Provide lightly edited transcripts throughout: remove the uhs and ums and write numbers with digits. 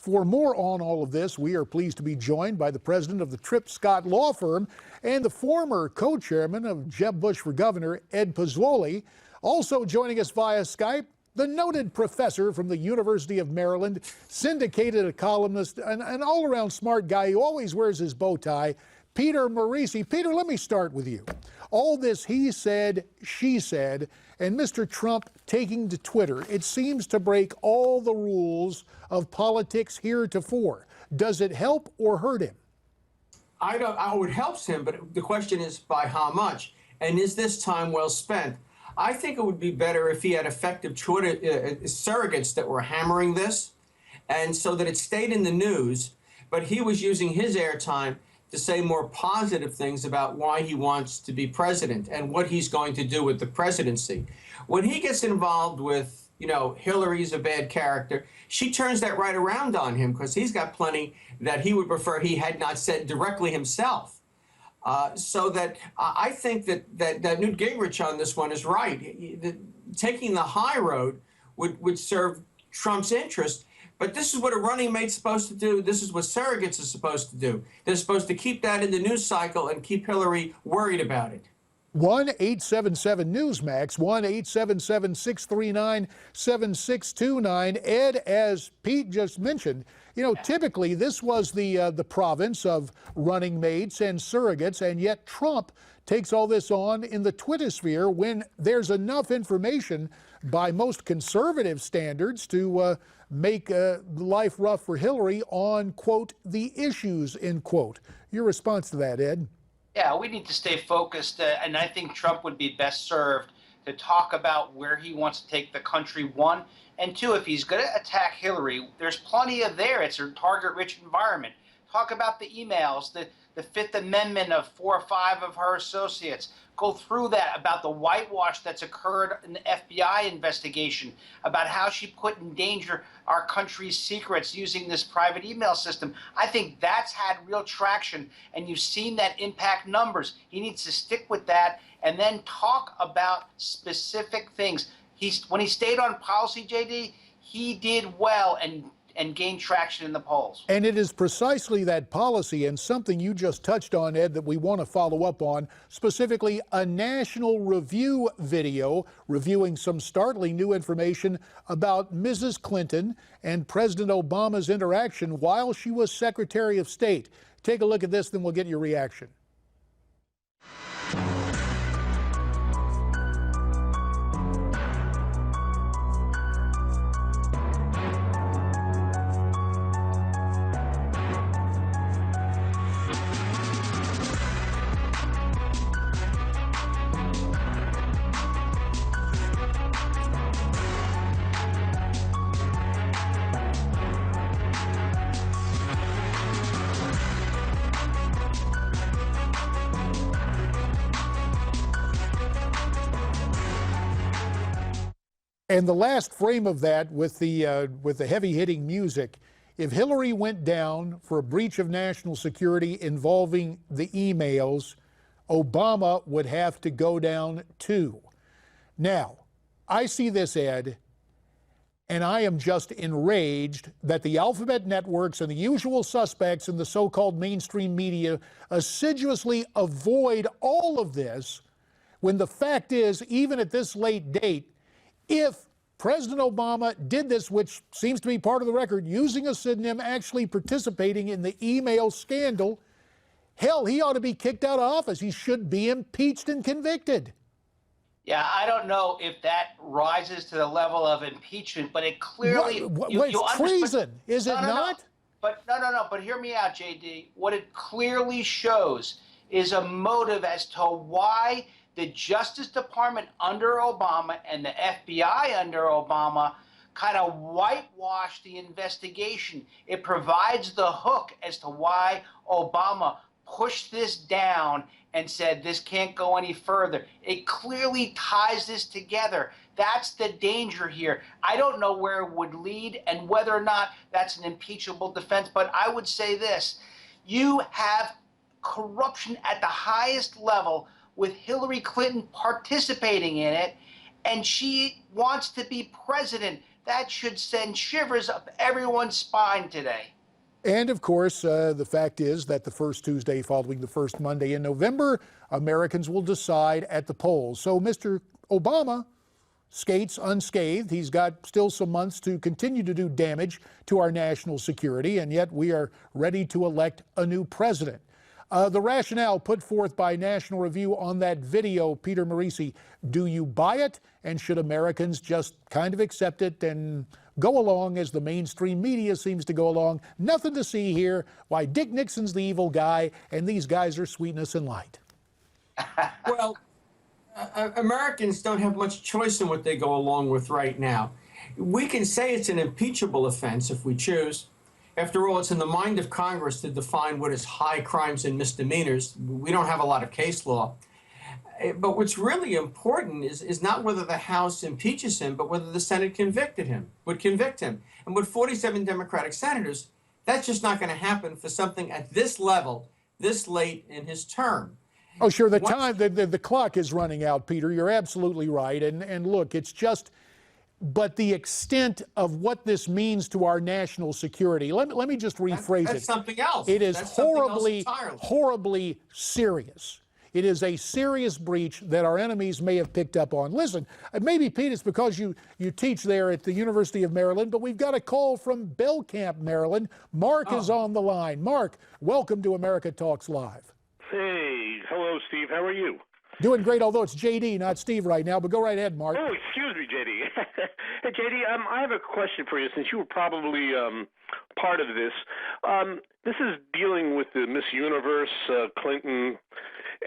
For more on all of this, we are pleased to be joined by the president of the Tripp Scott Law Firm and the former co-chairman of Jeb Bush for Governor, Ed Pozzuoli. Also joining us via Skype, the noted professor from the University of Maryland, syndicated columnist, an all-around smart guy who always wears his bow tie, Peter Morici. Peter, let me start with you. All this he said, she said, and Mr. Trump taking to Twitter, it seems to break all the rules of politics heretofore. Does it help or hurt him? I it helps him, but the question is by how much? And is this time well spent? I think it would be better if he had effective Twitter surrogates that were hammering this, and so that it stayed in the news, but he was using his airtime to say more positive things about why he wants to be president and what he's going to do with the presidency. When he gets involved with, Hillary's a bad character, she turns that right around on him because he's got plenty that he would prefer he had not said directly himself. So that I think that Newt Gingrich on this one is right. Taking the high road would serve Trump's interest. But this is what a running mate's supposed to do. This is what surrogates are supposed to do. They're supposed to keep that in the news cycle and keep Hillary worried about it. 1-877-NEWSMAX, 1-877-639-7629. Ed, as Pete just mentioned, typically this was the province of running mates and surrogates, and yet Trump takes all this on in the Twitter sphere when there's enough information by most conservative standards to make life rough for Hillary on, quote, the issues, end quote. Your response to that, Ed? Yeah, we need to stay focused, and I think Trump would be best served to talk about where he wants to take the country, one, and two, if he's going to attack Hillary, there's plenty of there. It's a target-rich environment. Talk about the emails, the Fifth Amendment of 4 or 5 of her associates. Go through that, about the whitewash that's occurred in the FBI investigation, about how she put in danger our country's secrets using this private email system. I think that's had real traction, and you've seen that impact numbers. He needs to stick with that and then talk about specific things. When he stayed on policy, JD, he did well and gain traction in the polls. And it is precisely that policy and something you just touched on, Ed, that we want to follow up on, specifically a National Review video reviewing some startling new information about Mrs. Clinton and President Obama's interaction while she was Secretary of State. Take a look at this, then we'll get your reaction. And the last frame of that with the heavy-hitting music, if Hillary went down for a breach of national security involving the emails, Obama would have to go down too. Now, I see this, Ed, and I am just enraged that the alphabet networks and the usual suspects in the so-called mainstream media assiduously avoid all of this, when the fact is, even at this late date, if President Obama did this, which seems to be part of the record, using a pseudonym, actually participating in the email scandal, hell, he ought to be kicked out of office. He should be impeached and convicted. Yeah, I don't know if that rises to the level of impeachment, but it clearly... It's treason, is it not? But but hear me out, JD. What it clearly shows is a motive as to why the Justice Department under Obama and the FBI under Obama kind of whitewashed the investigation. It provides the hook as to why Obama pushed this down and said this can't go any further. It clearly ties this together. That's the danger here. I don't know where it would lead and whether or not that's an impeachable defense, but I would say this. You have corruption at the highest level with Hillary Clinton participating in it, and she wants to be president. That should send shivers up everyone's spine today. And of course, the fact is that the first Tuesday following the first Monday in November, Americans will decide at the polls. So Mr. Obama skates unscathed. He's got still some months to continue to do damage to our national security, and yet we are ready to elect a new president. The rationale put forth by National Review on that video, Peter Morici, do you buy it? And should Americans just kind of accept it and go along as the mainstream media seems to go along? Nothing to see here. Why, Dick Nixon's the evil guy, and these guys are sweetness and light. Well, Americans don't have much choice in what they go along with right now. We can say it's an impeachable offense if we choose. After all, it's in the mind of Congress to define what is high crimes and misdemeanors. We don't have a lot of case law. But what's really important is not whether the House impeaches him, but whether the Senate would convict him. And with 47 Democratic senators, that's just not going to happen for something at this level, this late in his term. Oh, sure. The clock is running out, Peter. You're absolutely right. And look, it's just, but the extent of what this means to our national security, let me just rephrase it. That's something else. It is That's something else horribly serious. It is a serious breach that our enemies may have picked up on. Listen, maybe, Pete, it's because you teach there at the University of Maryland, but we've got a call from Belcamp, Maryland. Mark is on the line. Mark, welcome to America Talks Live. Hey, hello, Steve. How are you? Doing great, although it's JD, not Steve right now, but go right ahead, Mark. Oh, excuse me, JD. Hey, JD, I have a question for you, since you were probably part of this. This is dealing with the Miss Universe, Clinton,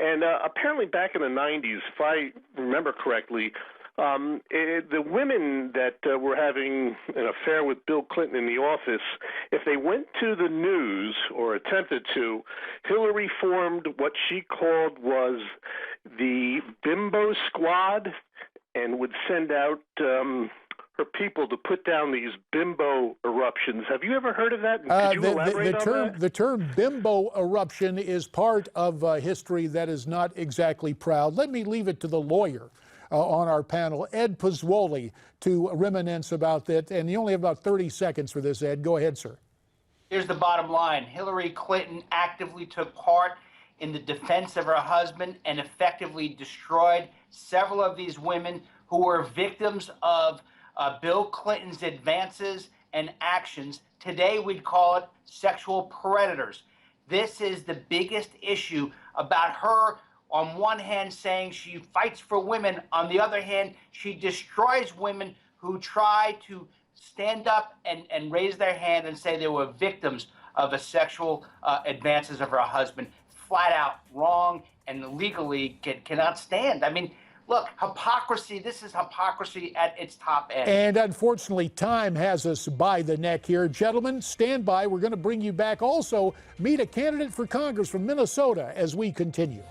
and apparently back in the 90s, if I remember correctly, the women that were having an affair with Bill Clinton in the office, if they went to the news or attempted to, Hillary formed what she called was the bimbo squad and would send out her people to put down these bimbo eruptions. Have you ever heard of that? Could you elaborate on that? The term bimbo eruption is part of history that is not exactly proud. Let me leave it to the lawyer on our panel, Ed Pozzuoli, to reminisce about that. And you only have about 30 seconds for this, Ed. Go ahead, sir. Here's the bottom line. Hillary Clinton actively took part in the defense of her husband and effectively destroyed several of these women who were victims of Bill Clinton's advances and actions. Today, we'd call it sexual predators. This is the biggest issue about her. On one hand, saying she fights for women. On the other hand, she destroys women who try to stand up and raise their hand and say they were victims of a sexual advances of her husband. Flat out wrong and legally cannot stand. I mean, look, hypocrisy, this is hypocrisy at its top end. And unfortunately, time has us by the neck here. Gentlemen, stand by. We're going to bring you back. Also, meet a candidate for Congress from Minnesota as we continue.